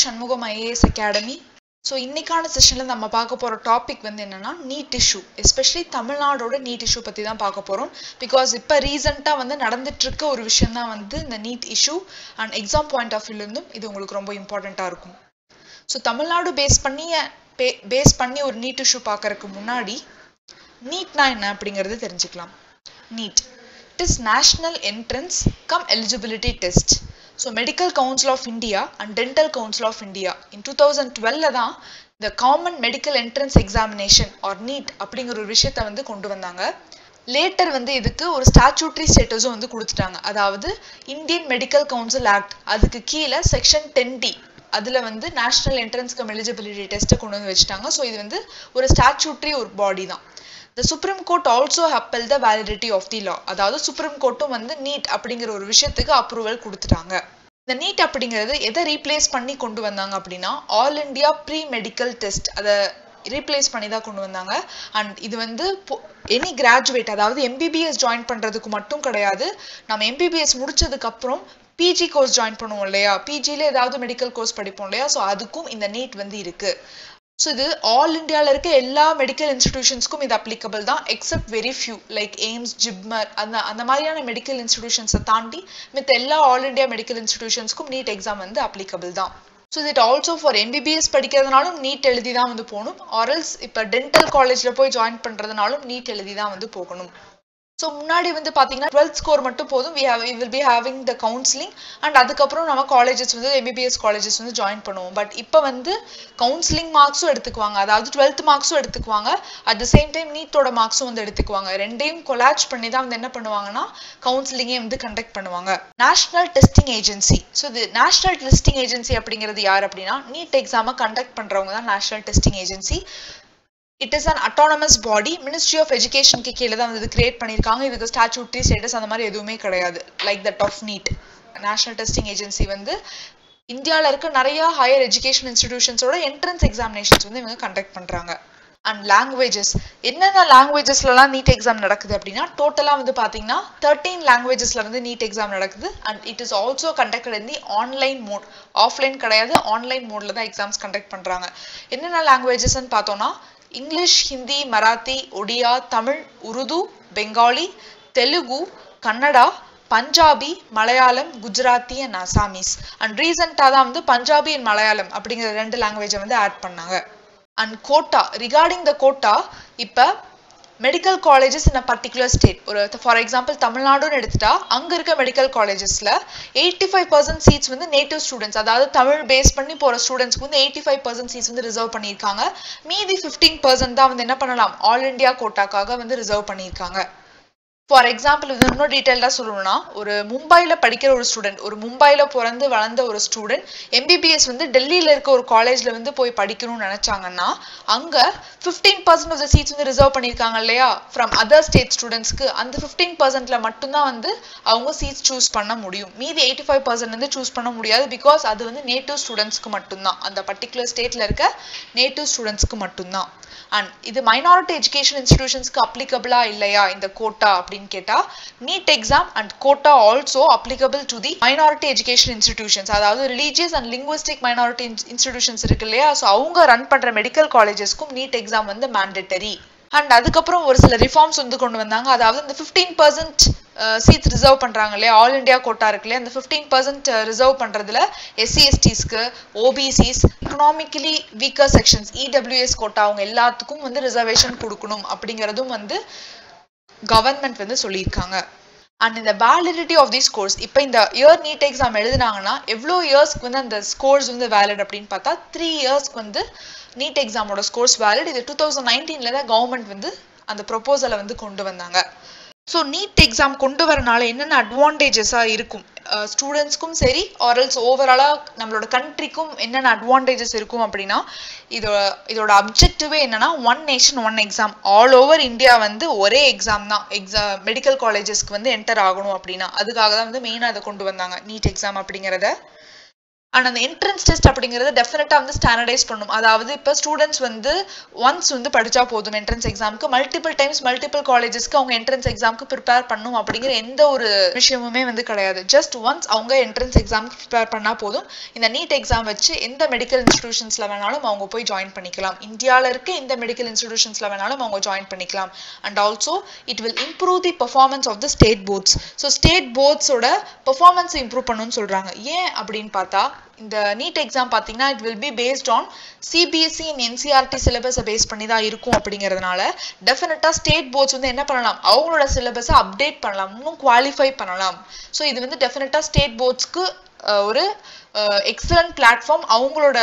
Shanmugam IAS Academy. So இன்னைக்கான செஷன்ல நம்ம பார்க்க போற டாபிக் வந்து என்னன்னா நீட் இஷ்யூ, எஸ்பெஷலி தமிழ்நாடோட நீட் இஷ்யூ பத்தி தான் பார்க்க போறோம். பிகாஸ் இப்ப ரீசெண்டா வந்து நடந்துட்டு இருக்க ஒரு விஷயம் தான் வந்து இந்த NEET issue and exam point of வியூல இருந்தும் இது உங்களுக்கு ரொம்ப இம்பார்ட்டண்டா இருக்கும். ஸோ தமிழ்நாடு பேஸ் பண்ணி ஒரு நீட் இஷ்யூ பார்க்கறதுக்கு முன்னாடி நீட்னா என்ன அப்படிங்கறது தெரிஞ்சுக்கலாம். Need it is national entrance come eligibility test. So Medical Council of India and Dental Council of India in 2012 தான் the Common Medical Entrance Examination or NEET அப்படிங்கிற ஒரு விஷயத்தை வந்து கொண்டு வந்தாங்க. லேட்டர் வந்து இதுக்கு ஒரு ஸ்டாச்சுட்டரி ஸ்டேட்டஸும் வந்து கொடுத்துட்டாங்க. அதாவது இந்தியன் மெடிக்கல் கவுன்சில் ஆக்ட் அதுக்கு கீழே செக்ஷன் 10D அதுல வந்து நேஷனல் என்ட்ரன்ஸ் கம் எலிஜிபிலிட்டி டெஸ்ட்டை கொண்டு வந்து வச்சுட்டாங்க. ஸோ இது வந்து ஒரு ஸ்டாச்சுட்டரி ஒரு பாடி தான். The Supreme Court also upheld the validity of the law. அதாவது சுப்ரீம் கோர்ட்டும் வந்து நீட் அப்படிங்கிற ஒரு விஷயத்துக்கு அப்ரூவல் கொடுத்துட்டாங்க. இந்த நீட் அப்படிங்கிறது எதை ரீப்ளேஸ் பண்ணி கொண்டு வந்தாங்க அப்படின்னா all India pre medical test அதை ரீப்ளேஸ் பண்ணி தான் கொண்டு வந்தாங்க. அண்ட் இது வந்து எனி கிராஜுவேட், அதாவது எம்பிபிஎஸ் ஜாயின் பண்றதுக்கு மட்டும் கிடையாது. நம்ம எம்பிபிஎஸ் முடிச்சதுக்கு அப்புறம் பிஜி கோர்ஸ் ஜாயின் பண்ணுவோம் இல்லையா, பிஜில ஏதாவது மெடிக்கல் கோர்ஸ் படிப்போம் இல்லையா, ஸோ அதுக்கும் இந்த நீட் வந்து இருக்கு. ஸோ இது ஆல் இண்டியாவில் இருக்க எல்லா மெடிக்கல் இன்ஸ்டிடியூஷன்ஸ்க்கும் இது அப்ளிகபிள் தான், except very few like AIIMS, JIPMER அந்த மாதிரியான மெடிக்கல் இன்ஸ்டிடியூஷன்ஸை தாண்டி மித்த எல்லா ஆல் இண்டியா மெடிக்கல் இன்ஸ்டிடியூஷன்ஸ்க்கும் நீட் எக்ஸாம் வந்து அப்ளிகபிள் தான். So it also for MBBS படிக்கிறதுனாலும் நீட் எழுதி தான் வந்து போகணும், ஆர்எல்ஸ் இப்போ டென்டல் காலேஜில் போய் ஜாயின் பண்ணுறதுனாலும் நீட் எழுதி தான் வந்து போகணும். ஸோ முன்னாடி வந்து பார்த்தீங்கன்னா 12th ஸ்கோர் மட்டும் போதும், we will be having the counseling and அதுக்கப்புறம் நம்ம காலேஜஸ் வந்து எம்பிபிஎஸ் காலேஜஸ் வந்து ஜாயின் பண்ணுவோம். பட் இப்போ வந்து கவுன்சிலிங் மார்க்ஸும் எடுத்துக்குவாங்க, அதாவது 12th மார்க்ஸும் எடுத்துக்குவாங்க, அட் த சேம் டைம் நீட்டோட மார்க்ஸும் வந்து எடுத்துக்குவாங்க. ரெண்டையும் கொலாச் பண்ணி தான் வந்து என்ன பண்ணுவாங்கன்னா கவுன்சிலிங்கே வந்து கண்டக்ட் பண்ணுவாங்க. National testing agency. ஸோ இது நேஷனல் டெஸ்டிங் ஏஜென்சி அப்படிங்கிறது யார் அப்படின்னா நீட் எக்ஸாமை கண்டக்ட் பண்ணுறவங்க தான் national testing agency. It is an autonomous body. Ministry of Education க்கு கீழே தான் வந்து கிரியேட் பண்ணியிருக்காங்க. இதுக்கு ஸ்டாச்சுட்டரி ஸ்டேட்டஸ் அந்த மாதிரி எதுவுமே கிடையாது like that of NEET. National testing agency வந்து இந்தியாவில் இருக்க நிறைய ஹையர் எஜுகேஷன் இன்ஸ்டிடியூஷன்ஸோட என்ட்ரன்ஸ் எக்ஸாமினேஷன்ஸ் வந்து இவங்க கண்டக்ட் பண்றாங்க. அண்ட் லாங்குவேஜஸ், என்னென்ன லாங்குவேஜஸ்லாம் நீட் எக்ஸாம் நடக்குது அப்படின்னா டோட்டலாக வந்து பார்த்தீங்கன்னா 13 லாங்குவேஜஸ்ல வந்து நீட் எக்ஸாம் நடக்குது. And it is also conducted in the online mode, offline கிடையாது, ஆன்லைன் மோட்ல தான் எக்ஸாம்ஸ் கண்டக்ட் பண்றாங்க. என்னென்ன லாங்குவேஜஸ்ன்னு பார்த்தோம்னா English, Hindi, Marathi, Odia, Tamil, Urdu, Bengali, Telugu, Kannada, Punjabi, Malayalam, Gujarati and Assamese. And ரீசெண்டாக தான் வந்து பஞ்சாபி அண்ட் மலையாளம் அப்படிங்கிற 2 லாங்குவேஜை வந்து ஆட் பண்ணாங்க. And quota, regarding the quota, இப்போ medical colleges in a particular state, ஒரு ஃபார் எக்ஸாம்பிள் தமிழ்நாடுன்னு எடுத்துட்டா அங்க இருக்க மெடிக்கல் காலேஜஸ்ல 85% சீட்ஸ் வந்து நேட்டிவ் ஸ்டூடெண்ட்ஸ், அதாவது தமிழ் பேஸ் பண்ணி போற ஸ்டூடெண்ட்ஸ்க்கு வந்து 85% சீட்ஸ் வந்து ரிசர்வ் பண்ணியிருக்காங்க. மீதி 15% தான் வந்து என்ன பண்ணலாம் ஆல் இண்டியா கோட்டாக்காக வந்து ரிசர்வ் பண்ணியிருக்காங்க. ஃபார் எக்ஸாம்பிள் இது இன்னும் டீட்டெயில்டாக சொல்லணும்னா ஒரு மும்பையில் படிக்கிற ஒரு ஸ்டூடெண்ட், ஒரு மும்பையில் பிறந்து வளர்ந்த ஒரு ஸ்டூடெண்ட் எம்பிபிஎஸ் வந்து டெல்லியில் இருக்க ஒரு காலேஜில் வந்து போய் படிக்கணும்னு நினச்சாங்கன்னா அங்கே 15% ஆஃப் த சீட்ஸ் வந்து ரிசர்வ் பண்ணியிருக்காங்க இல்லையா ஃப்ரம் அதர் ஸ்டேட் ஸ்டூடெண்ட்ஸ்க்கு. அந்த 15%ல மட்டும்தான் வந்து அவங்க சீட்ஸ் சூஸ் பண்ண முடியும். மீதி 85% வந்து சூஸ் பண்ண முடியாது, பிகாஸ் அது வந்து நேட்டிவ் ஸ்டூடெண்ட்ஸ்க்கு மட்டும்தான், அந்த பர்டிகுலர் ஸ்டேட்டில் இருக்க நேட்டிவ் ஸ்டூடெண்ட்ஸ்க்கு மட்டும்தான். அண்ட் இது மைனாரிட்டி எஜுகேஷன் இன்ஸ்டிடியூஷன்ஸ்க்கு அப்ளிகபிளா இல்லையா இந்த கோட்டா அப்படின்னு கேட்டா NEET exam and quota also applicable to the minority education institutions, அதாவது religious and linguistic minority institutions இருக்கு இல்லையா, ஸோ அவங்க ரன் பண்ற மெடிக்கல் காலேஜஸ்க்கும் நீட் எக்ஸாம் வந்து மேண்டேட்டரி. அண்ட் அதுக்கப்புறம் ஒரு சில ரிஃபார்ம்ஸ் வந்து கொண்டு வந்தாங்க. அதாவது இந்த 15% சீட்ஸ் ரிசர்வ் பண்றாங்க இல்லையா ஆல் இண்டியா கோட்டா இருக்கு இல்லையா, அந்த 15% ரிசர்வ் பண்றதுல SC/STஸ்க்கு, OBCs, economically weaker sections, EWS quota அவங்க எல்லாத்துக்கும் வந்து ரிசர்வேஷன் கொடுக்கணும் அப்படிங்கிறதும் வந்து கவர்மெண்ட் வந்து சொல்லியிருக்காங்க. அண்ட் இந்த வேலிடிட்டி ஆஃப் தி ஸ்கோர்ஸ், இப்போ இந்த இயர் நீட் எக்ஸாம் எழுதுனாங்கன்னா எவ்வளோ இயர்ஸ்க்கு வந்து அந்த ஸ்கோர்ஸ் வந்து வேலிட் அப்படின்னு பார்த்தா 3 இயர்ஸ்க்கு வந்து நீட் எக்ஸாமோட ஸ்கோர்ஸ் வேலிட். இது 2019ல தான் கவர்மெண்ட் வந்து அந்த ப்ரொபோசலை வந்து கொண்டு வந்தாங்க. ஸோ நீட் எக்ஸாம் கொண்டு வரனால என்னென்ன அட்வான்டேஜஸாக இருக்கும் ஸ்டூடெண்ட்ஸ்க்கும் சரி ஆர்எல்ஸ் ஓவராலாக நம்மளோட கண்ட்ரிக்கும் என்னென்ன அட்வான்டேஜஸ் இருக்கும் அப்படின்னா இதோட அப்ஜெக்டிவே என்னன்னா one nation one exam, all over India வந்து ஒரே எக்ஸாம் தான் மெடிக்கல் காலேஜஸ்க்கு வந்து என்டர் ஆகணும் அப்படின்னா அதுக்காக தான் வந்து மெயினாக அதை கொண்டு வந்தாங்க நீட் எக்ஸாம் அப்படிங்கிறத. அண்ட் அந்த என்ட்ரன்ஸ் டெஸ்ட் அப்படிங்கிறது டெஃபினட்டா வந்து ஸ்டாண்டர்டைஸ் பண்ணும். அதாவது இப்போ ஸ்டூடெண்ட்ஸ் வந்து ஒன்ஸ் வந்து படிச்சா போதும் என்ட்ரன்ஸ் எக்ஸாமுக்கு, மல்டிபிள் டைம்ஸ் மல்டிபிள் காலேஜஸ்க்கு அவங்க என்ட்ரன்ஸ் எக்ஸாமுக்கு ப்ரிப்பேர் பண்ணும் அப்படிங்கிற எந்த ஒரு விஷயமுமே வந்து கிடையாது. ஜஸ்ட் ஒன்ஸ் அவங்க என்ட்ரன்ஸ் எக்ஸாமுக்கு ப்ரிப்பேர் பண்ணா போதும். இந்த நீட் எக்ஸாம் வச்சு எந்த மெடிக்கல் இன்ஸ்டிடியூஷன்ஸ்ல வேணாலும் அவங்க போய் ஜாயின் பண்ணிக்கலாம். இந்தியாவில் இருக்க எந்த மெடிக்கல் இன்ஸ்டிடியூஷன்ஸ்ல வேணாலும் அவங்க ஜாயின் பண்ணிக்கலாம். And also it will improve the performance of the state boards. So state போர்ட்ஸோட பெர்ஃபார்மன்ஸ் இம்ப்ரூவ் பண்ணணும்னு சொல்றாங்க. ஏன் அப்படின்னு பார்த்தா இந்த நீட் எக்ஸாம் பார்த்தீங்கன்னா it will be based on CBSE and NCERT சிலபஸை பேஸ் பண்ணி தான் இருக்கும். அப்படிங்கிறதுனால டெஃபினட்டா ஸ்டேட் போர்ட்ஸ் வந்து என்ன பண்ணலாம், அவங்களோட சிலபஸை அப்டேட் பண்ணலாம், இன்னும் குவாலிஃபை பண்ணலாம். ஸோ இது வந்து டெஃபினட்டா ஸ்டேட் போர்ட்ஸ்க்கு ஒரு எக்ஸலன்ட் பிளாட்ஃபார்ம் அவங்களோட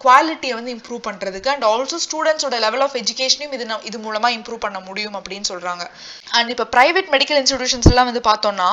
குவாலிட்டியை வந்து இம்ப்ரூவ் பண்றதுக்கு. அண்ட் ஆல்சோ ஸ்டூடெண்ட்ஸோட லெவல் ஆஃப் எஜுகேஷனையும் இது மூலமா இம்ப்ரூவ் பண்ண முடியும் அப்படின்னு சொல்றாங்க. அண்ட் இப்போ பிரைவேட் மெடிக்கல் இன்ஸ்டிடியூஷன்ஸ் எல்லாம் வந்து பார்த்தோம்னா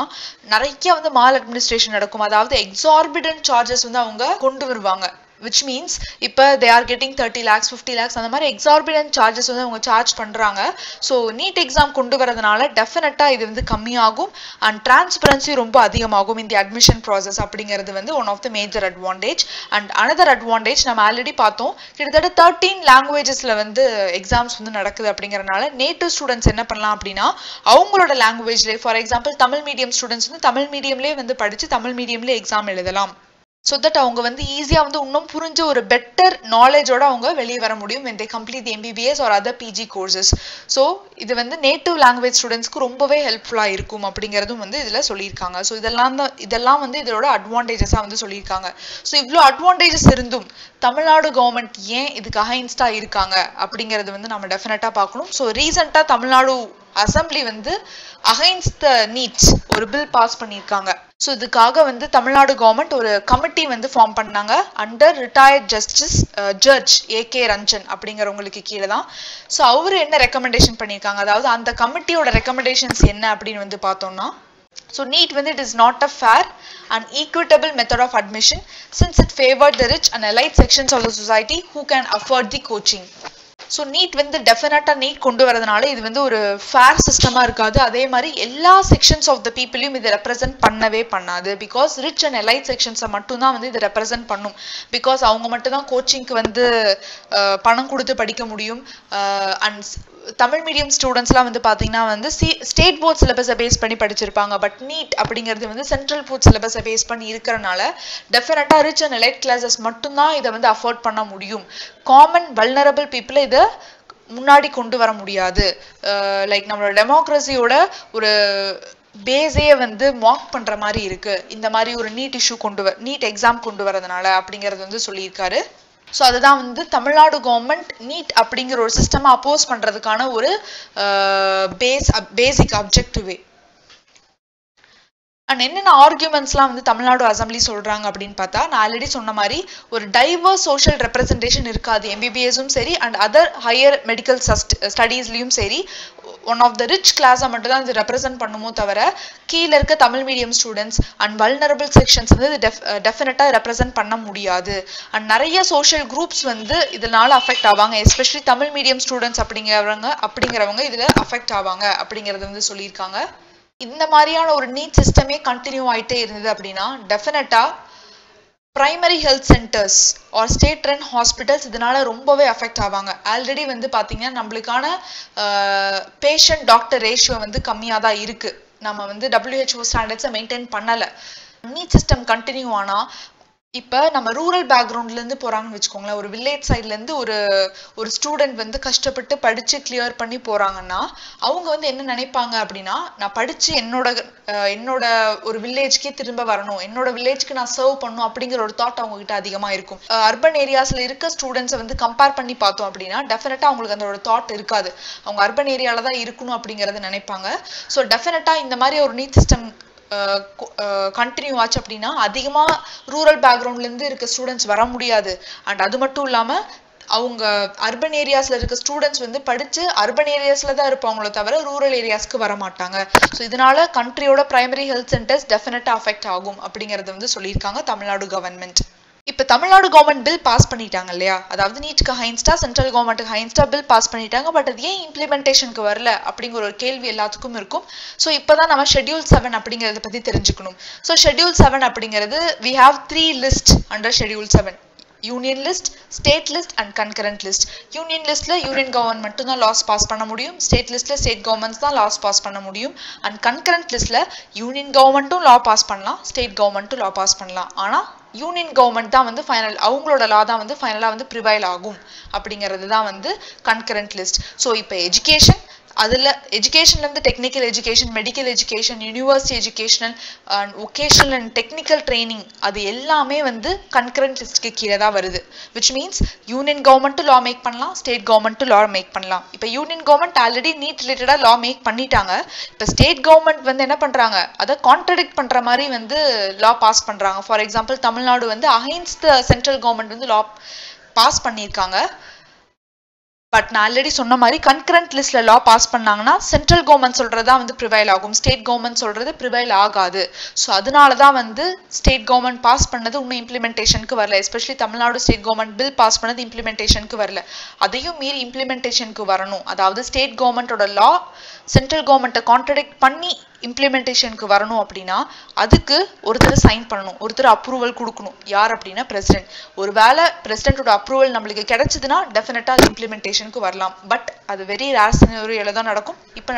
நிறைய வந்து மால் அட்மினிஸ்ட்ரேஷன் நடக்கும். அதாவது எக்ஸார்பிடன்ட் சார்ஜஸ் வந்து அவங்க கொண்டு வருவாங்க. which means இப்போ they are getting 30 lakhs 50 lakhs அந்த மாதிரி exorbitant charges வந்து அவங்க சார்ஜ் பண்றாங்க. ஸோ நீட் எக்ஸாம் கொண்டு வரதுனால டெஃபினட்டா இது வந்து கம்மியாகும் அண்ட் டிரான்ஸ்பரன்சி ரொம்ப அதிகமாகும் இந்த அட்மிஷன் ப்ராசஸ். அப்படிங்கிறது வந்து one of the major advantage. And another advantage நம்ம ஆல்ரெடி பார்த்தோம், கிட்டத்தட்ட 13 லாங்குவேஜஸ்ல வந்து எக்ஸாம்ஸ் வந்து நடக்குது. அப்படிங்கறதுனால நேட்டிவ் ஸ்டூடெண்ட்ஸ் என்ன பண்ணலாம் அப்படின்னா அவங்களோட லாங்குவேஜ்லேயே, for example Tamil medium students வந்து தமிழ் மீடியம்லேயே வந்து படிச்சு தமிழ் மீடியம்லேயே எக்ஸாம் எழுதலாம். ஸோ தட் அவங்க வந்து ஈஸியாக வந்து இன்னும் புரிஞ்ச ஒரு பெட்டர் நாலேஜோட அவங்க வெளியே வர முடியும் when they complete the MBBS or other PG courses. So இது வந்து நேட்டிவ் லாங்குவேஜ் ஸ்டூடெண்ட்ஸ்க்கு ரொம்பவே ஹெல்ப்ஃபுல்லாக இருக்கும் அப்படிங்கிறதும் வந்து இதில் சொல்லியிருக்காங்க. ஸோ இதெல்லாம் வந்து இதோட அட்வான்டேஜஸாக வந்து சொல்லியிருக்காங்க. ஸோ இவ்வளோ அட்வான்டேஜஸ் இருந்தும் தமிழ்நாடு கவர்மெண்ட் ஏன் இதுக்கு அகைன்ஸ்டாக இருக்காங்க அப்படிங்கிறது வந்து நம்ம டெஃபினட்டாக பார்க்கணும். ஸோ ரீசெண்டாக தமிழ்நாடு அசம்பிளி வந்து அகைன்ஸ்ட் த நீட்ஸ் ஒரு பில் பாஸ் பண்ணியிருக்காங்க. ஸோ இதுக்காக வந்து தமிழ்நாடு கவர்மெண்ட் ஒரு கமிட்டி வந்து ஃபார்ம் பண்ணாங்க under retired justice judge AK Ranjan அப்படிங்கிறவங்களுக்கு கீழே தான். ஸோ அவரு என்ன ரெக்கமெண்டேஷன் பண்ணியிருக்காங்க, அதாவது அந்த கமிட்டியோட ரெக்கமெண்டேஷன்ஸ் என்ன அப்படின்னு வந்து பார்த்தோம்னா, so NEET when it is not a fair and equitable method of admission since it favored the rich and elite sections of the society who can afford the coaching. So NEET வந்து definitely NEET கொண்டு வரதுனால இது வந்து ஒரு fair சிஸ்டமா இருக்காது. அதே மாதிரி எல்லா செக்ஷன்ஸ் ஆஃப் த பீப்புளையும் இது ரெப்ரசென்ட் பண்ணவே பண்ணாது. பிகாஸ் ரிச் அண்ட் எலைட் செக்ஷன்ஸை மட்டும்தான் வந்து இது ரெப்ரசென்ட் பண்ணும். பிகாஸ் அவங்க மட்டும் தான் கோச்சிங்க்கு வந்து பணம் கொடுத்து படிக்க முடியும். அண்ட் தமிழ் மீடியம் ஸ்டூடெண்ட்ஸ்லாம் வந்து பார்த்தீங்கன்னா வந்து ஸ்டேட் போர்ட் சிலபஸை பேஸ் பண்ணி படிச்சிருப்பாங்க. பட் நீட் அப்படிங்கிறது வந்து சென்ட்ரல் போர்ட் சிலபஸை பேஸ் பண்ணி இருக்கிறனால டெஃபினட்டாக ரிச் அண்ட் எலைட் கிளாஸஸ் மட்டும்தான் இதை வந்து அஃபோர்ட் பண்ண முடியும். காமன் வல்னரபிள் பீப்புளை இதை முன்னாடி கொண்டு வர முடியாது. லைக் நம்மளோட டெமோக்ரஸியோட ஒரு பேஸே வந்து மார்க் பண்ற மாதிரி இருக்கு இந்த மாதிரி ஒரு நீட் எக்ஸாம் கொண்டு வரதுனால அப்படிங்கிறது வந்து சொல்லியிருக்காரு. ஸோ அதுதான் வந்து தமிழ்நாடு கவர்மெண்ட் நீட் அப்படிங்கிற ஒரு சிஸ்டமை அப்போஸ் பண்றதுக்கான ஒரு பேசிக் அப்ஜெக்டிவே. அண்ட் என்னென்ன ஆர்குமெண்ட்ஸ்லாம் வந்து தமிழ்நாடு அசம்பிளி சொல்றாங்க அப்படின்னு பார்த்தா, நான் ஆல்ரெடி சொன்ன மாதிரி ஒரு டைவர்ஸ் சோஷியல் ரெப்ரசன்டேஷன் இருக்காது. MBBSம் சரி அண்ட் அதர் ஹையர் மெடிக்கல் ஸ்டடீஸ்லயும் சரி ஒன் ஆஃப் த ரிச் கிளாஸை மட்டும் தான் இது ரெப்ரசென்ட் பண்ணுமோ தவிர கீழே இருக்க Tamil medium students and vulnerable sections வந்து இது டெஃபினட்டாக ரெப்ரசென்ட் பண்ண முடியாது. அண்ட் நிறைய சோஷியல் குரூப்ஸ் வந்து இதனால அஃபெக்ட் ஆவாங்க. எஸ்பெஷலி தமிழ் மீடியம் ஸ்டூடெண்ட்ஸ் அப்படிங்கிறவங்க இதில் அஃபெக்ட் ஆவாங்க அப்படிங்கிறது வந்து சொல்லியிருக்காங்க. இந்த மாதிரியான ஒரு நீட் சிஸ்டமே கண்டினியூ ஆகிட்டே இருந்தது அப்படின்னா definitely primary health centres or state run hospitals இதனால ரொம்பவே அஃபெக்ட் ஆவாங்க. ஆல்ரெடி வந்து பார்த்தீங்கன்னா நம்மளுக்கான பேஷண்ட் டாக்டர் ரேஷியோ வந்து கம்மியாக தான் இருக்கு. நம்ம வந்து WHO ஸ்டாண்டர்ட்ஸை மெயின்டைன் பண்ணலை. நீட் சிஸ்டம் கண்டினியூ ஆனால் இப்போ நம்ம ரூரல் பேக்ரவுண்ட்லேருந்து போகிறாங்கன்னு வச்சுக்கோங்களேன், ஒரு வில்லேஜ் சைட்லேருந்து ஒரு ஸ்டூடெண்ட் வந்து கஷ்டப்பட்டு படித்து கிளியர் பண்ணி போகிறாங்கன்னா அவங்க வந்து என்ன நினைப்பாங்க அப்படின்னா, நான் படித்து என்னோட ஒரு வில்லேஜ்க்கே திரும்ப வரணும், என்னோட வில்லேஜ்க்கு நான் சர்வ் பண்ணணும் அப்படிங்கிற ஒரு தாட் அவங்ககிட்ட அதிகமாக இருக்கும். அர்பன் ஏரியாஸில் இருக்க ஸ்டூடெண்ட்ஸை வந்து கம்பேர் பண்ணி பார்த்தோம் அப்படின்னா டெஃபினட்டாக அவங்களுக்கு அந்த ஒரு தாட் இருக்காது. அவங்க அர்பன் ஏரியாவில் தான் இருக்கணும் அப்படிங்கிறத நினைப்பாங்க. ஸோ டெஃபினட்டாக இந்த மாதிரி ஒரு நீட் சிஸ்டம் கண்டினியூ ஆச்சு அப்படின்னா அதிகமாக ரூரல் பேக்ரவுண்ட்லேருந்து இருக்க ஸ்டூடெண்ட்ஸ் வர முடியாது. அண்ட் அது மட்டும் இல்லாமல் அவங்க அர்பன் ஏரியாஸில் இருக்க ஸ்டூடெண்ட்ஸ் வந்து படித்து அர்பன் ஏரியாஸில் தான் இருப்பாங்களோ தவிர ரூரல் ஏரியாஸ்க்கு வர மாட்டாங்க. ஸோ இதனால கண்ட்ரியோட பிரைமரி ஹெல்த் சென்டர்ஸ் டெஃபினட்டாக அஃபெக்ட் ஆகும் அப்படிங்கிறத வந்து சொல்லியிருக்காங்க தமிழ்நாடு கவர்மெண்ட். இப்போ தமிழ்நாடு கவர்மெண்ட் பில் பாஸ் பண்ணிட்டாங்க இல்லையா, அதாவது நீட்டுக்கு ஹைன்ஸ்டா சென்ட்ரல் கவர்மெண்ட்டுக்கு ஹைன்ஸ்டா பில் பாஸ் பண்ணிட்டாங்க. பட் அது ஏன் இம்ப்ளிமெண்டேஷனுக்கு வரல அப்படிங்கிற ஒரு கேள்வி எல்லாத்துக்கும் இருக்கும். ஸோ இப்போதான் நம்ம ஷெட்யூல் 7 அப்படிங்கிறத பற்றி தெரிஞ்சுக்கணும். ஸோ ஷெட்யூல் 7 அப்படிங்கிறது we have 3 lists under schedule 7. Union list, state list and concurrent list. Union லிஸ்ட்ல யூனியன் கவர்மெண்ட் மட்டும் தான் லாஸ் பாஸ் பண்ண முடியும். ஸ்டேட் லிஸ்ட்ல ஸ்டேட் கவர்மெண்ட்ஸ் தான் லாஸ் பாஸ் பண்ண முடியும். அண்ட் கன்கரண்ட் லிஸ்ட்ல யூனியன் கவர்மெண்ட்டும் லா பாஸ் பண்ணலாம், ஸ்டேட் கவர்மெண்ட்டும் லா பாஸ் பண்ணலாம். ஆனா யூனியன் கவர்மெண்ட் தான் வந்து ஃபைனல், அவங்களோட லா தான் வந்து ஃபைனலா வந்து ப்ரிவைல் ஆகும் அப்படிங்கிறது தான் வந்து கன்கரண்ட் லிஸ்ட். ஸோ இப்போ எஜுகேஷன், அதில் எஜுகேஷன்லேருந்து technical education, medical education, university educational and vocational and technical training, அது எல்லாமே வந்து கன்கரண்ட் லிஸ்ட்டுக்கு கீழே தான் வருது. விச் மீன்ஸ் யூனியன் கவர்மெண்ட்டும் லா மேக் பண்ணலாம், ஸ்டேட் கவர்மெண்ட்டும் லா மேக் பண்ணலாம். இப்போ யூனியன் கவர்மெண்ட் ஆல்ரெடி நீட் ரிலேட்டடாக லா மேக் பண்ணிட்டாங்க. இப்போ ஸ்டேட் கவர்மெண்ட் வந்து என்ன பண்ணுறாங்க, அதை கான்ட்ரடிக்ட் பண்ணுற மாதிரி வந்து லா பாஸ் பண்ணுறாங்க. ஃபார் எக்ஸாம்பிள் தமிழ்நாடு வந்து அகைன்ஸ்ட் த சென்ட்ரல் கவர்மெண்ட் வந்து லா பாஸ் பண்ணியிருக்காங்க. பட் நான் ஆல்ரெடி சொன்ன மாதிரி கன்கரண்ட் லிஸ்ட்ல லா பாஸ் பண்ணாங்கன்னா சென்ட்ரல் கவர்மெண்ட் சொல்றதா வந்து ப்ரிவைல் ஆகும், ஸ்டேட் கவர்மெண்ட் சொல்றது ப்ரிவைல் ஆகாது. ஸோ அதனால தான் வந்து ஸ்டேட் கவர்மெண்ட் பாஸ் பண்ணது இன்னும் இம்ப்ளிமெண்டேஷனுக்கு வரல. Especially Tamil Nadu state government bill pass பண்ணது இம்ப்ளிமெண்டேஷனுக்கு வரல. அதையும் மீறி இம்ப்ளிமெண்டேஷனுக்கு வரணும், அதாவது ஸ்டேட் கவர்மெண்டோட லா சென்ட்ரல் கவர்மெண்ட்டை கான்ட்ரடிக்ட் பண்ணி இம்ப்ளிமெண்டேஷனுக்கு வரணும் அப்படின்னா அதுக்கு ஒருத்தர் சைன் பண்ணணும், ஒருத்தர் அப்ரூவல் கொடுக்கணும். யார் அப்படின்னா பிரசிடென்ட். ஒருவேளை பிரசிடென்ட்டோட அப்ரூவல் நம்மளுக்கு கிடைச்சதுன்னா டெஃபினட்டா அது இம்ப்ளிமெண்டேஷனுக்கு வரலாம். பட் அது வெரி ரேர் சினாரியோல தான் நடக்கும். இப்போ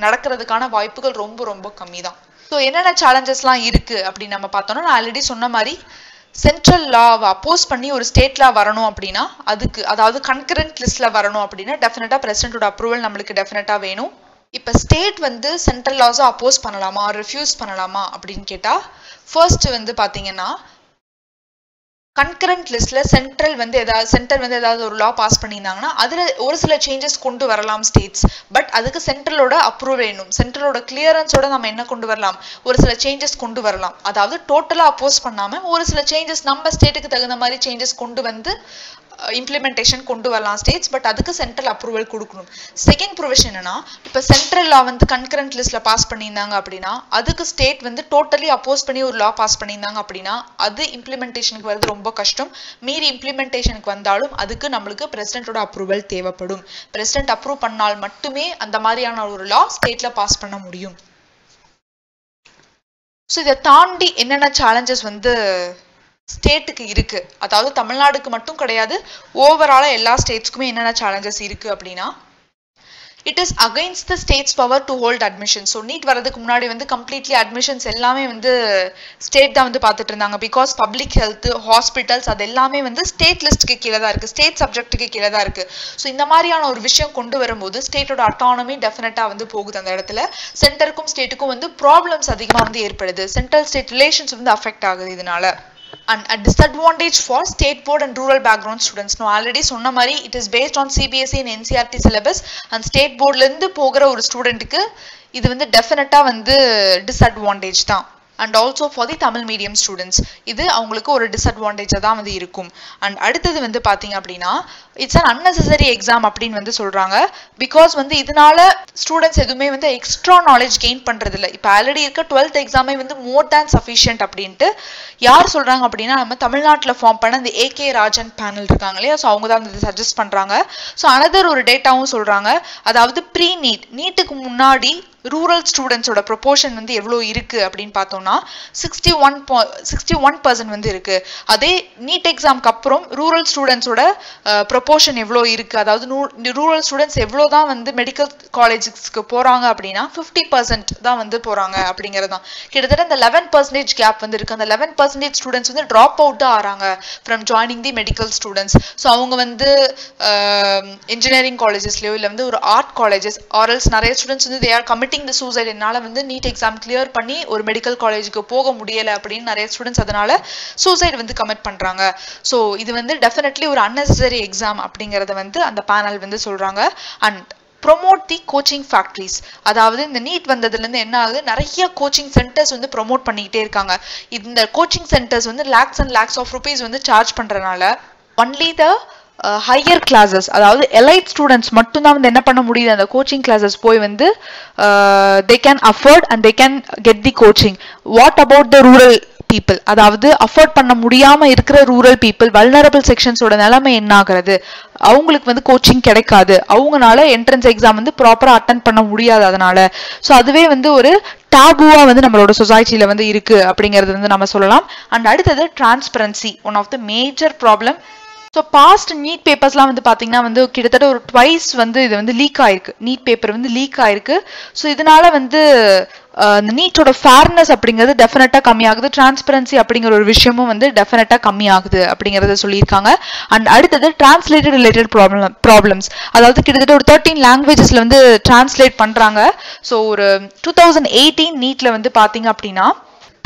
நடக்கிறதுக்கான வாய்ப்புகள் ரொம்ப ரொம்ப கம்மி தான். ஸோ என்னென்ன சேலஞ்சஸ்லாம் இருக்கு அப்படின்னு நம்ம பார்த்தோம்னா, நான் ஆல்ரெடி சொன்ன மாதிரி சென்ட்ரல் லாவை அப்போஸ் பண்ணி ஒரு ஸ்டேட் லா வரணும் அப்படின்னா அதுக்கு, அதாவது கன்கரண்ட் லிஸ்ட்ல வரணும் அப்படின்னா டெஃபினட்டா பிரசிடென்ட்டோட அப்ரூவல் நம்மளுக்கு டெஃபினட்டா வேணும். இப்போ ஸ்டேட் வந்து சென்ட்ரல் லாஸை அப்போஸ் பண்ணலாமா, ரிஃப்யூஸ் பண்ணலாமா அப்படின்னு கேட்டால், ஃபர்ஸ்ட் வந்து பார்த்தீங்கன்னா கன்கரண்ட் லிஸ்ட்ல சென்ட்ரல் வந்து ஏதாவது ஒரு லா பாஸ் பண்ணியிருந்தாங்கன்னா அதில் ஒரு சில சேஞ்சஸ் கொண்டு வரலாம் ஸ்டேட்ஸ். பட் அதுக்கு சென்ட்ரலோட அப்ரூவல் வேணும், சென்ட்ரலோட கிளியரன்ஸோட நம்ம என்ன கொண்டு வரலாம், ஒரு சில சேஞ்சஸ் கொண்டு வரலாம். அதாவது டோட்டலாக அப்போஸ் பண்ணாமல் ஒரு சில சேஞ்சஸ் நம்ம ஸ்டேட்டுக்கு தகுந்த மாதிரி சேஞ்சஸ் கொண்டு வந்து இம்ப்ளிமெண்டேஷன் கொண்டு வரலாம் ஸ்டேட்ஸ். பட் அதுக்கு சென்ட்ரல் அப்ரூவல் கொடுக்கணும். செகண்ட் ப்ரொவிஷன் என்னன்னா, இப்போ சென்ட்ரல் லா வந்து கன்கரண்ட் லிஸ்ட்ல பாஸ் பண்ணியிருந்தாங்க அப்படின்னா அதுக்கு ஸ்டேட் வந்து டோட்டலி அப்போஸ் பண்ணி ஒரு லா பாஸ் பண்ணியிருந்தாங்க அப்படின்னா அது இம்ப்ளிமெண்டேஷனுக்கு வரது ரொம்ப கஷ்டம். மீறி இம்ப்ளிமெண்டேஷனுக்கு வந்தாலும் அதுக்கு நம்மளுக்கு பிரசிடென்ட்டோட அப்ரூவல் தேவைப்படும். பிரசிடென்ட் அப்ரூவ் பண்ணால் மட்டுமே அந்த மாதிரியான ஒரு லா ஸ்டேட்ல பாஸ் பண்ண முடியும். ஸோ இதை தாண்டி என்னென்ன சேலஞ்சஸ் வந்து ஸ்டேட்டுக்கு இருக்கு, அதாவது தமிழ்நாடுக்கு மட்டும் கிடையாது, ஓவராலா எல்லா ஸ்டேட்ஸ்க்குமே என்னென்ன சேலஞ்சஸ் இருக்கு அப்படின்னா, it is against the state's power to hold admission. So NEET வரதுக்கு முன்னாடி வந்து கம்ப்ளீட்லி அட்மிஷன்ஸ் எல்லாமே வந்து ஸ்டேட் தான் வந்து பார்த்துட்டு இருந்தாங்க. பிகாஸ் பப்ளிக் ஹெல்த், ஹாஸ்பிட்டல்ஸ் அது எல்லாமே வந்து ஸ்டேட் லிஸ்ட்டுக்கு கீழே தான் இருக்கு, ஸ்டேட் சப்ஜெக்ட்டுக்கு கீழே தான் இருக்கு. ஸோ இந்த மாதிரியான ஒரு விஷயம் கொண்டு வரும்போது ஸ்டேட்டோட அட்டானமி டெஃபினட்டா வந்து போகுது. அந்த இடத்துல சென்டருக்கும் ஸ்டேட்டுக்கும் வந்து ப்ராப்ளம்ஸ் அதிகமாக வந்து ஏற்படுது. சென்ட்ரல் ஸ்டேட் ரிலேஷன்ஸ் வந்து அஃபெக்ட் ஆகுது இதனால. And a disadvantage for state board and rural background students. No, already சொன்ன மாதிரி it is based on CBSE and NCERT syllabus and state boardல இருந்து போகிற ஒரு ஸ்டூடெண்ட்டுக்கு இது வந்து டெஃபினட்டா வந்து disadvantage தான். and also for the Tamil medium students இது அவங்களுக்கு ஒரு disadvantage தான் வந்து இருக்கும். and அடுத்தது வந்து பாத்தீங்க அப்படின்னா it's an unnecessary exam அப்படின்னு வந்து சொல்றாங்க. because வந்து இதனால ஸ்டூடெண்ட்ஸ் எதுவுமே வந்து எக்ஸ்ட்ரா நாலேஜ் கெயின் பண்றது இல்லை. இப்போ ஆல்ரெடி இருக்க 12th எக்ஸாமே வந்து மோர் தேன் சஃபிஷியன்ட் அப்படின்ட்டு யார் சொல்றாங்க அப்படின்னா நம்ம தமிழ்நாட்டில் ஃபார்ம் பண்ண இந்த AK ராஜன் பேனல் இருக்காங்க இல்லையா, ஸோ அவங்க தான் வந்து சஜஸ்ட் பண்றாங்க. ஸோ அனதர் ஒரு டேட்டாவும் சொல்றாங்க, அதாவது ப்ரீ நீட்டுக்கு முன்னாடி ரூரல் ஸ்டூடெண்ட்ஸோட ப்ரொபோர்ஷன் வந்து எவ்வளோ இருக்கு அப்படின்னு பார்த்தோம்னா 61% வந்து இருக்கு. அதே நீட் எக்ஸாம்க்கு அப்புறம் ரூரல் ஸ்டூடெண்ட்ஸோட ப்ரொபோர்ஷன் எவ்வளோ இருக்கு, அதாவது ரூரல் ஸ்டூடெண்ட்ஸ் எவ்வளோ தான் வந்து மெடிக்கல் காலேஜஸ்க்கு போறாங்க அப்படின்னா 50% தான் வந்து போறாங்க அப்படிங்கிறது தான். கிட்டத்தட்ட இந்த 11% கேப் வந்து இருக்கு. அந்த 11% ஸ்டூடெண்ட்ஸ் வந்து ட்ராப் அவுட் தான் ஆறாங்க from joining the medical students. So அவங்க வந்து இன்ஜினியரிங் காலேஜஸ்லயோ இல்லை வந்து ஒரு ஆர்ட் காலேஜஸ் ஆர்எல்ஸ் நிறைய ஸ்டூடெண்ட்ஸ் வந்து they are committing the suicide. என்னால் வந்து நீட் எக்ஸாம் கிளியர் பண்ணி ஒரு மெடிக்கல் காலேஜுக்கு போக முடியலை அப்படின்னு நிறைய ஸ்டூடெண்ட்ஸ் அதனால சூசைட் வந்து கமிட் பண்றாங்க. ஸோ இது வந்து டெஃபினெட்லி ஒரு unnecessary எக்ஸாம் அப்படிங்கறத வந்து அந்த பேனல் வந்து சொல்றாங்க. And promote the coaching factories, அதாவது இந்த நீட் வந்ததுலேருந்து என்ன ஆகுது, நிறைய கோச்சிங் சென்டர்ஸ் வந்து ப்ரொமோட் பண்ணிக்கிட்டே இருக்காங்க. இந்த கோச்சிங் சென்டர்ஸ் வந்து lakhs and lakhs of rupees வந்து சார்ஜ் பண்றதுனால ஒன்லி த ஹையர் கிளாஸஸ், அதாவது எலைட் ஸ்டூடெண்ட்ஸ் மட்டும்தான் வந்து என்ன பண்ண முடியுது, அந்த கோச்சிங் கிளாஸஸ் போய் வந்து they can afford and they can get the coaching. What about the rural people, அதாவது அஃபோர்ட் பண்ண முடியாம இருக்கிற ரூரல் பீப்புள், வல்னரபிள் செக்ஷன்ஸோட நிலைமை என்ன ஆகுறது, அவங்களுக்கு வந்து கோச்சிங் கிடைக்காது, அவங்கனால என்ட்ரன்ஸ் எக்ஸாம் வந்து ப்ராப்பரா அட்டன் பண்ண முடியாது. அதனால ஸோ அதுவே வந்து ஒரு டாபுவா வந்து நம்மளோட சொசைட்டில வந்து இருக்கு அப்படிங்கிறது வந்து நம்ம சொல்லலாம். அண்ட் அடுத்தது transparency, one of the major problem. So past NEET பேப்பர்ஸ்லாம் வந்து பார்த்தீங்கன்னா வந்து கிட்டத்தட்ட ஒரு ட்வைஸ் வந்து இது வந்து லீக் ஆயிருக்கு, நீட் பேப்பர் வந்து லீக் ஆயிருக்கு. ஸோ இதனால வந்து இந்த நீட்டோட ஃபேர்னஸ் அப்படிங்கிறது டெஃபினட்டா கம்மியாகுது, டிரான்ஸ்பரன்சி அப்படிங்கிற ஒரு விஷயமும் வந்து டெஃபினட்டா கம்மியாகுது அப்படிங்கறத சொல்லியிருக்காங்க. அண்ட் அடுத்தது டிரான்ஸ்லேட்டட் ரிலேட்டட் ப்ராப்ளம்ஸ், அதாவது கிட்டத்தட்ட ஒரு 13 லாங்குவேஜஸ்ல வந்து டிரான்ஸ்லேட் பண்றாங்க. ஸோ ஒரு 2018 நீட்ல வந்து பாத்தீங்க அப்படின்னா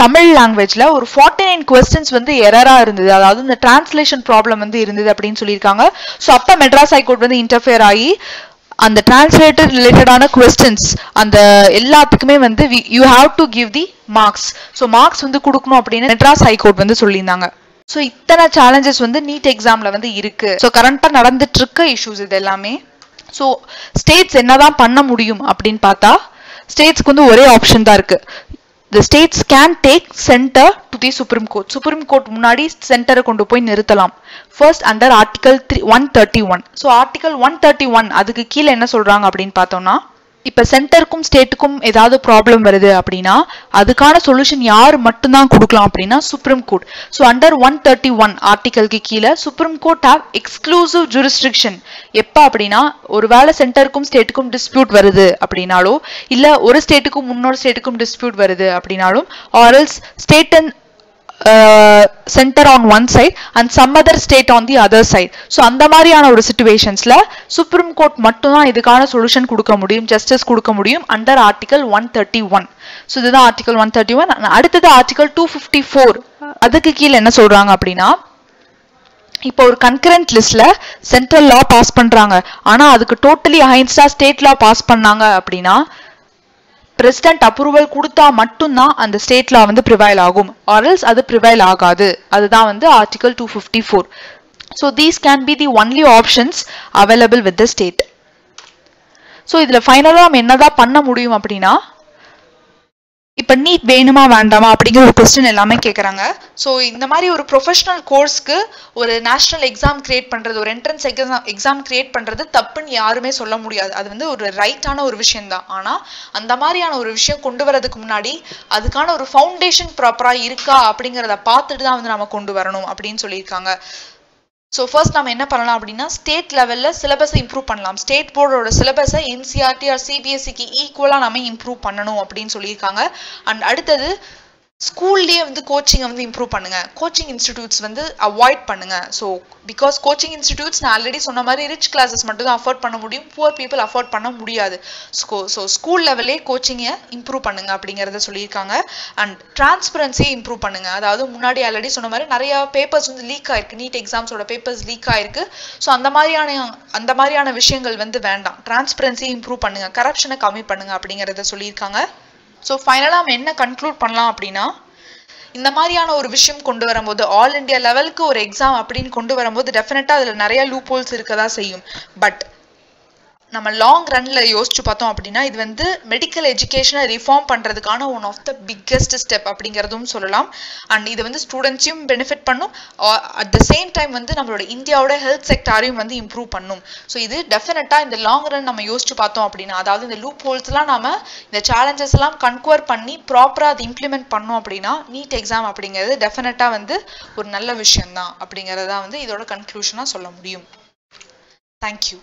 தமிழ் லாங்குவேஜ்ல ஒரு 49 கொஸ்டின்ஸ் வந்து எரரா இருந்தது, அதாவது இந்த டிரான்ஸ்லேஷன் ப்ராப்ளம் வந்து இருந்தது அப்படின்னு சொல்லியிருக்காங்க. ஸோ அப்ப மெட்ராஸ் ஹைகோர்ட் வந்து இன்டர்ஃபியர் ஆகி அந்த டிரான்ஸ்லேட்டட் ரிலேட்டடான கொஸ்டின்ஸ் அந்த எல்லாத்துக்குமே வந்து you have to give the marks, so marks வந்து கொடுக்கணும் அப்படின்னு மெட்ராஸ் ஹைகோர்ட் வந்து சொல்லியிருந்தாங்க. ஸோ இத்தனை சேலஞ்சஸ் வந்து நீட் எக்ஸாம்ல வந்து இருக்கு. ஸோ கரண்டா நடந்துட்டு இருக்க இஷ்யூஸ் இது எல்லாமே. ஸோ ஸ்டேட்ஸ் என்னதான் பண்ண முடியும் அப்படின்னு பார்த்தா ஸ்டேட்ஸ்க்கு வந்து ஒரே ஆப்ஷன் தான் இருக்கு. The states can take center to the Supreme Court. Supreme Court முன்னாடி சென்டரை கொண்டு போய் நிறுத்தலாம். First under article 131. So article 131 அதுக்கு கீழே என்ன சொல்றாங்க அப்படின்னு பார்த்தோம்னா, இப்ப சென்டருக்கும் ஸ்டேட்டுக்கும் ஏதாவது ப்ராப்ளம் வருது அப்படின்னா அதுக்கான சொல்யூஷன் யார் மட்டும்தான் கொடுக்கலாம் அப்படின்னா சுப்ரீம் கோர்ட். ஸோ அண்டர் 131 ஆர்டிகலுக்கு கீழே supreme court have exclusive jurisdiction. எப்ப அப்படின்னா ஒருவேளை சென்டருக்கும் ஸ்டேட்டுக்கும் டிஸ்பியூட் வருது அப்படின்னாலோ, இல்ல ஒரு ஸ்டேட்டுக்கும் இன்னொரு ஸ்டேட்டுக்கும் டிஸ்பியூட் வருது அப்படின்னாலும், or else state and center on one side and some other state on the other side. So அந்த மாதிரியான ஒரு சிச்சுவேஷன்ஸ்ல சுப்ரீம் கோர்ட் மட்டும் தான் இதுக்கான சொல்யூஷன் கொடுக்க முடியும், ஜஸ்டிஸ் கொடுக்க முடியும் அண்டர் ஆர்டிகல் 131. ஸோ இதுதான் ஆர்டிகல் 131. அடுத்தது ஆர்டிகல் 254. அதுக்கு கீழே என்ன சொல்றாங்க அப்படின்னா, இப்போ ஒரு கன்கரண்ட் லிஸ்ட்ல சென்ட்ரல் லா பாஸ் பண்றாங்க, ஆனா அதுக்கு டோட்டலி அகைன்ஸ்டா ஸ்டேட் லா பாஸ் பண்ணாங்க அப்படின்னா பிரசிடென்ட் அப்ரூவல் கொடுத்தா மட்டும்தான் அந்த ஸ்டேட் லா வந்து ப்ரிவைல் ஆகும், ஆர்எல்ஸ் அது ப்ரிவைல் ஆகாது. அதுதான் வந்து article 254. So these can be the only options available with the state. So இதுல ஃபைனலா நம்ம என்னதான் பண்ண முடியும் அப்படின்னா, இப்ப நீட் வேணுமா வேண்டாமா அப்படிங்கிற ஒரு கொஸ்டின் எல்லாமே கேட்கறாங்க. ஸோ இந்த மாதிரி ஒரு ப்ரொஃபஷனல் கோர்ஸ்க்கு ஒரு நேஷனல் எக்ஸாம் கிரியேட் பண்றது, ஒரு என்ட்ரன்ஸ் எக்ஸாம் கிரியேட் பண்றது தப்புன்னு யாருமே சொல்ல முடியாது. அது வந்து ஒரு ரைட்டான ஒரு விஷயம் தான். ஆனா அந்த மாதிரியான ஒரு விஷயம் கொண்டு வரதுக்கு முன்னாடி அதுக்கான ஒரு ஃபவுண்டேஷன் ப்ராப்பரா இருக்கா அப்படிங்கிறத பார்த்துட்டு தான் வந்து நம்ம கொண்டு வரணும் அப்படின்னு சொல்லியிருக்காங்க. ஸோ ஃபர்ஸ்ட் நம்ம என்ன பண்ணலாம் அப்படின்னா, ஸ்டேட் லெவலில் சிலபஸை இம்ப்ரூவ் பண்ணலாம். ஸ்டேட் போர்டோட சிலபஸை என்சிஆர்டி ஆர் சிபிஎஸ்சிக்கு ஈக்குவலாக நம்ம இம்ப்ரூவ் பண்ணணும் அப்படின்னு சொல்லியிருக்காங்க. அண்ட் அடுத்தது ஸ்கூல்லேயே வந்து கோச்சிங்கை வந்து இம்ப்ரூவ் பண்ணுங்க, கோச்சிங் இன்ஸ்டிடியூட்ஸ் வந்து அவாய்ட் பண்ணுங்க. ஸோ பிகாஸ் கோச்சிங் இன்ஸ்டிடியூட்ஸ் நான் ஆல்ரெடி சொன்ன மாதிரி ரிச் கிளாஸஸ் மட்டும் தான் அஃபோர்ட் பண்ண முடியும், புவர் பீப்புள் அஃபோர்ட் பண்ண முடியாது. ஸோ ஸ்கூல் லெவலே கோச்சிங்கை இம்ப்ரூவ் பண்ணுங்க அப்படிங்கிறத சொல்லியிருக்காங்க. அண்ட் டிரான்ஸ்பரன்சியை இம்ப்ரூவ் பண்ணுங்க, அதாவது முன்னாடி ஆல்ரெடி சொன்ன மாதிரி நிறைய பேப்பர்ஸ் வந்து லீக் ஆயிருக்கு, நீட் எக்ஸாம்ஸோட பேப்பர்ஸ் லீக் ஆயிருக்கு. ஸோ அந்த மாதிரியான விஷயங்கள் வந்து வேண்டாம், டிரான்ஸ்பரன்சியை இம்ப்ரூவ் பண்ணுங்க, கரப்ஷனை கம்மி பண்ணுங்க அப்படிங்கிறத சொல்லியிருக்காங்க. ஸோ ஃபைனலாக நம்ம என்ன கன்க்ளூட் பண்ணலாம் அப்படின்னா, இந்த மாதிரியான ஒரு விஷயம் கொண்டு வரும்போது, ஆல் இண்டியா லெவலுக்கு ஒரு எக்ஸாம் அப்படின்னு கொண்டு வரும்போது டெஃபினட்டா அதுல நிறைய லூப் ஹோல்ஸ் இருக்கதா செய்யும். பட் நம்ம லாங் ரன்ல யோசிச்சு பார்த்தோம் அப்படின்னா இது வந்து மெடிக்கல் எஜுகேஷனை ரிஃபார்ம் பண்றதுக்கான one of the biggest step அப்படிங்கிறதும் சொல்லலாம். அண்ட் இது வந்து ஸ்டூடெண்ட்ஸையும் பெனிஃபிட் பண்ணும், அட் த சேம் டைம் வந்து நம்மளோட இந்தியாவோட ஹெல்த் செக்டாரையும் வந்து இம்ப்ரூவ் பண்ணும். ஸோ இது டெஃபினட்டா இந்த லாங் ரன் நம்ம யோசிச்சு பார்த்தோம் அப்படின்னா, அதாவது இந்த லூப் ஹோல்ஸ் எல்லாம் நாம இந்த சேலஞ்சஸ் எல்லாம் கன்குவர் பண்ணி ப்ராப்பரா அதை இம்ப்ளிமெண்ட் பண்ணோம் அப்படின்னா நீட் எக்ஸாம் அப்படிங்கிறது டெஃபினட்டா வந்து ஒரு நல்ல விஷயம் தான் அப்படிங்கறத வந்து இதோட கன்க்ளூஷனா சொல்ல முடியும். தேங்க்யூ.